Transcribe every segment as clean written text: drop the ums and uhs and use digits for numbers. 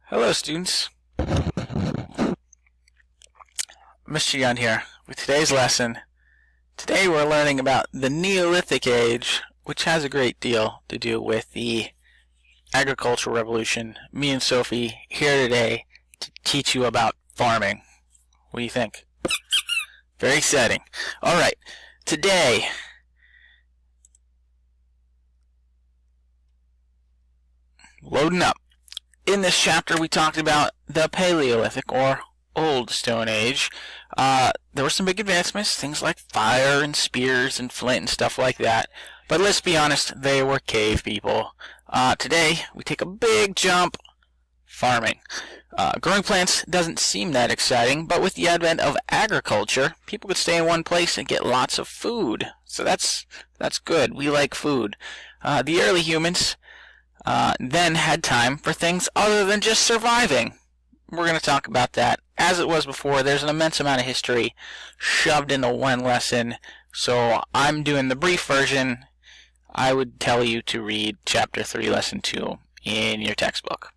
Hello students, Mr. Young here with today's lesson. Today we're learning about the Neolithic Age, which has a great deal to do with the agricultural revolution. Me and Sophie here today to teach you about farming. What do you think? Very exciting. Alright, today loading up. In this chapter, we talked about the Paleolithic, or Old Stone Age. There were some big advancements, things like fire and spears and flint and stuff like that. But let's be honest, they were cave people. Today, we take a big jump. Farming. Growing plants doesn't seem that exciting, but with the advent of agriculture, people could stay in one place and get lots of food. So that's good. We like food. The early humans then had time for things other than just surviving. We're going to talk about that. As it was before, there's an immense amount of history shoved into one lesson, so I'm doing the brief version. I would tell you to read Chapter 3, Lesson 2 in your textbook.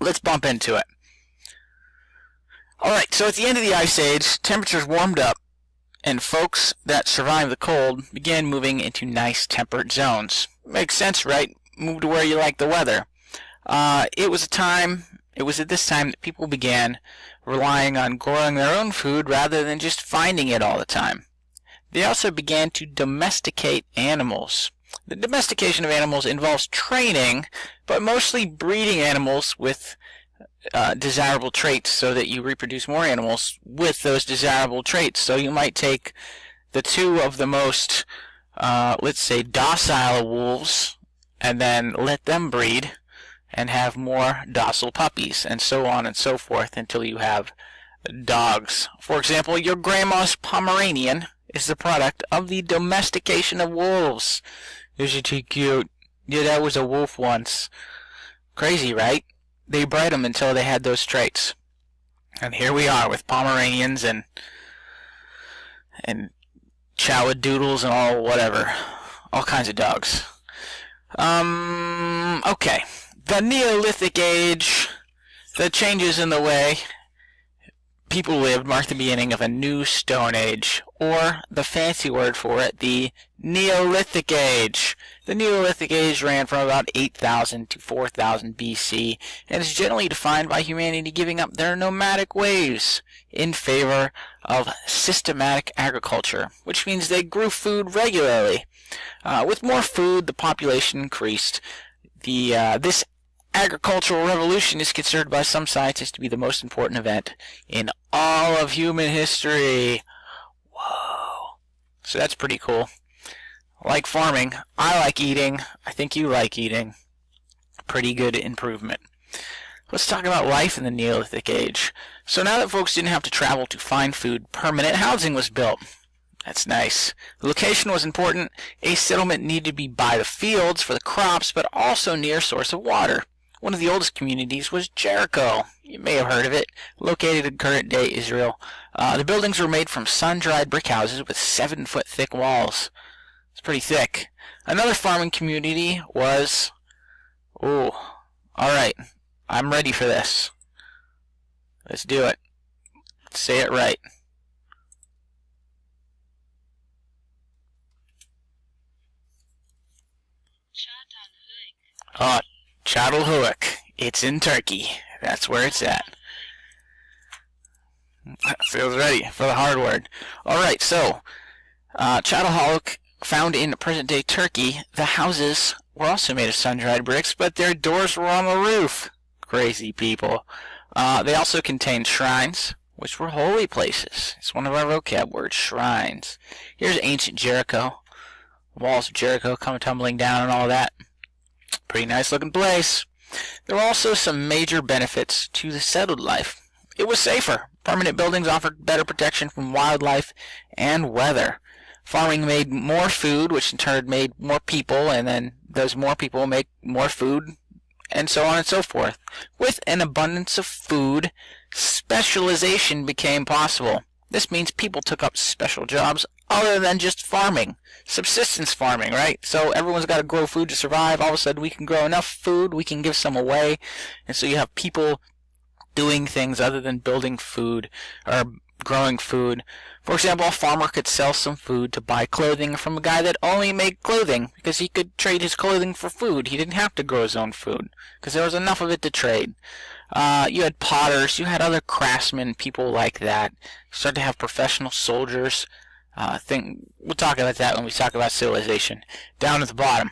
Let's bump into it. Alright, so at the end of the Ice Age, temperatures warmed up, and folks that survived the cold began moving into nice temperate zones. Makes sense, right? Move to where you like the weather. It was at this time that people began relying on growing their own food rather than just finding it all the time. They also began to domesticate animals. The domestication of animals involves training, but mostly breeding animals with desirable traits so that you reproduce more animals with those desirable traits. So you might take the two of the most, let's say, docile wolves, and then let them breed and have more docile puppies, and so on and so forth until you have dogs. For example, your grandma's Pomeranian is the product of the domestication of wolves. Isn't he cute? Yeah, that was a wolf once. Crazy, right? They bred them until they had those traits. And here we are with Pomeranians and Chowadoodles and all kinds of dogs. Okay. The Neolithic Age, the changes in the way people lived marked the beginning of a new Stone Age, or the fancy word for it, the Neolithic Age. The Neolithic Age ran from about 8,000 to 4,000 BC, and is generally defined by humanity giving up their nomadic ways in favor of systematic agriculture, which means they grew food regularly. With more food, the population increased. This agricultural revolution is considered by some scientists to be the most important event in all of human history. Whoa. So that's pretty cool. I like farming. I like eating. I think you like eating. Pretty good improvement. Let's talk about life in the Neolithic Age. So now that folks didn't have to travel to find food, permanent housing was built. That's nice. The location was important. A settlement needed to be by the fields for the crops, but also near a source of water. One of the oldest communities was Jericho. You may have heard of it. Located in current-day Israel. The buildings were made from sun-dried brick houses with 7-foot thick walls. It's pretty thick. Another farming community was... Oh, alright. I'm ready for this. Let's do it. Let's say it right. Oh, Çatalhöyük. It's in Turkey. That's where it's at. Feels ready for the hard word. Alright, so, Çatalhöyük, found in present-day Turkey, the houses were also made of sun-dried bricks, but their doors were on the roof. Crazy people. They also contained shrines, which were holy places. It's one of our vocab words, shrines. Here's ancient Jericho. Walls of Jericho come tumbling down and all that. Pretty nice looking place. There were also some major benefits to the settled life. It was safer. Permanent buildings offered better protection from wildlife and weather. Farming made more food, which in turn made more people, and then those more people make more food, and so on and so forth. With an abundance of food, specialization became possible. This means people took up special jobs other than just farming. Subsistence farming, right? So everyone's got to grow food to survive. All of a sudden we can grow enough food, we can give some away. And so you have people doing things other than building food or growing food. For example, a farmer could sell some food to buy clothing from a guy that only made clothing because he could trade his clothing for food. He didn't have to grow his own food because there was enough of it to trade. You had potters, you had other craftsmen, people like that. You started to have professional soldiers. We'll talk about that when we talk about civilization. Down at the bottom.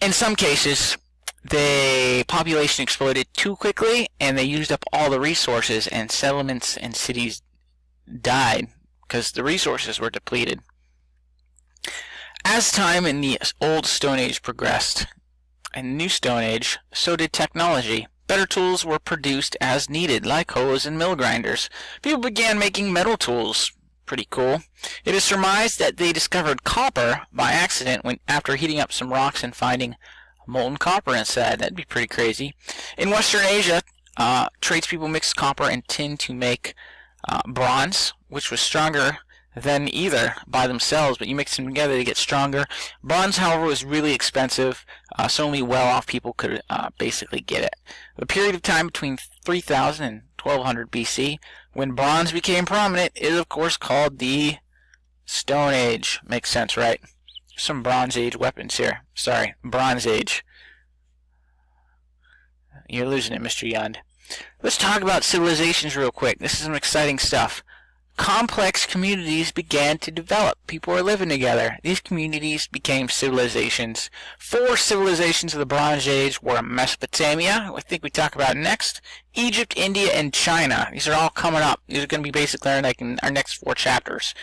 In some cases, the population exploded too quickly, and they used up all the resources, and settlements and cities died because the resources were depleted. As time in the Old Stone Age progressed, and the New Stone Age, so did technology. Better tools were produced as needed, like hoes and mill grinders. People began making metal tools. Pretty cool. It is surmised that they discovered copper by accident after heating up some rocks and finding molten copper inside. That'd be pretty crazy. In Western Asia, tradespeople mixed copper and tin to make bronze, which was stronger than either by themselves, but you mix them together to get stronger. Bronze, however, was really expensive, so only well-off people could basically get it. The period of time between 3000 and 1200 BC, when bronze became prominent, is of course called the Stone Age. Makes sense, right? Some Bronze Age weapons here. Sorry, Bronze Age. You're losing it, Mr. Yund. Let's talk about civilizations real quick. This is some exciting stuff. Complex communities began to develop. People were living together. These communities became civilizations. 4 civilizations of the Bronze Age were Mesopotamia, I think we talk about next, Egypt, India, and China. These are all coming up. These are going to be basically in our next 4 chapters.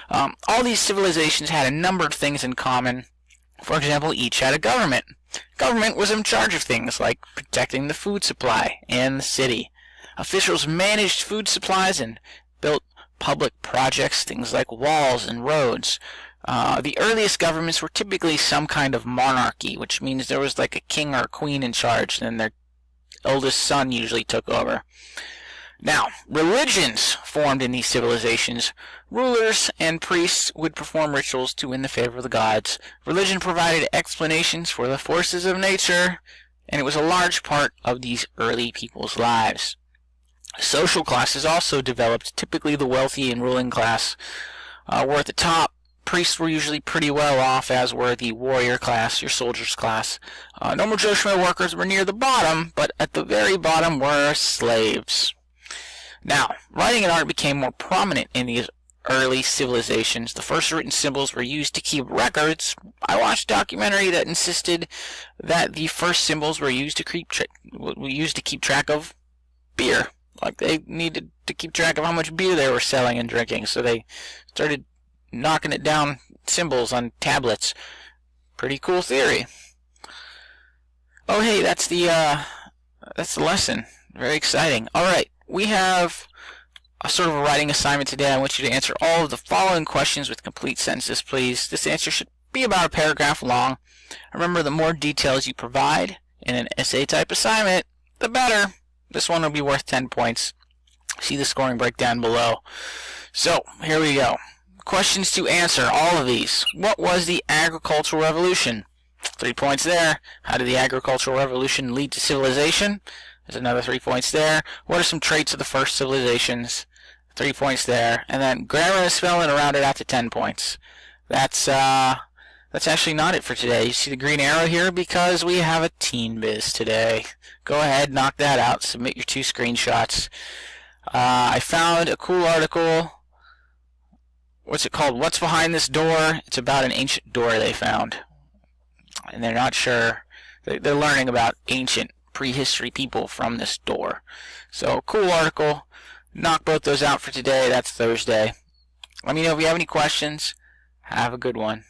All these civilizations had a number of things in common. For example, each had a government. Government was in charge of things like protecting the food supply and the city. Officials managed food supplies and built public projects, things like walls and roads. The earliest governments were typically some kind of monarchy, which means there was like a king or a queen in charge, and then their eldest son usually took over. Now, religions formed in these civilizations. Rulers and priests would perform rituals to win the favor of the gods. Religion provided explanations for the forces of nature, and it was a large part of these early people's lives. Social classes also developed. Typically the wealthy and ruling class were at the top. Priests were usually pretty well off, as were the warrior class, your soldiers class. Normal Joe Schmo workers were near the bottom, but at the very bottom were slaves. Now, writing and art became more prominent in these early civilizations. The first written symbols were used to keep records. I watched a documentary that insisted that the first symbols were used to keep track of beer. Like, they needed to keep track of how much beer they were selling and drinking, so they started knocking it down symbols on tablets. Pretty cool theory. Oh, hey, that's the lesson. Very exciting. All right. We have a sort of a writing assignment today. I want you to answer all of the following questions with complete sentences, please. This answer should be about a paragraph long. Remember, the more details you provide in an essay-type assignment, the better. This one will be worth 10 points. See the scoring breakdown below. So, here we go. Questions to answer, all of these. What was the agricultural revolution? 3 points there. How did the agricultural revolution lead to civilization? There's another 3 points there. What are some traits of the first civilizations? 3 points there. And then grammar and spelling around it out to 10 points. That's actually not it for today. You see the green arrow here because we have a teen biz today. Go ahead, knock that out. Submit your 2 screenshots. I found a cool article. What's it called? What's Behind This Door? It's about an ancient door they found. And they're not sure. They're learning about ancient prehistory people from this door. So, cool article. Knock both those out for today. That's Thursday. Let me know if you have any questions. Have a good one.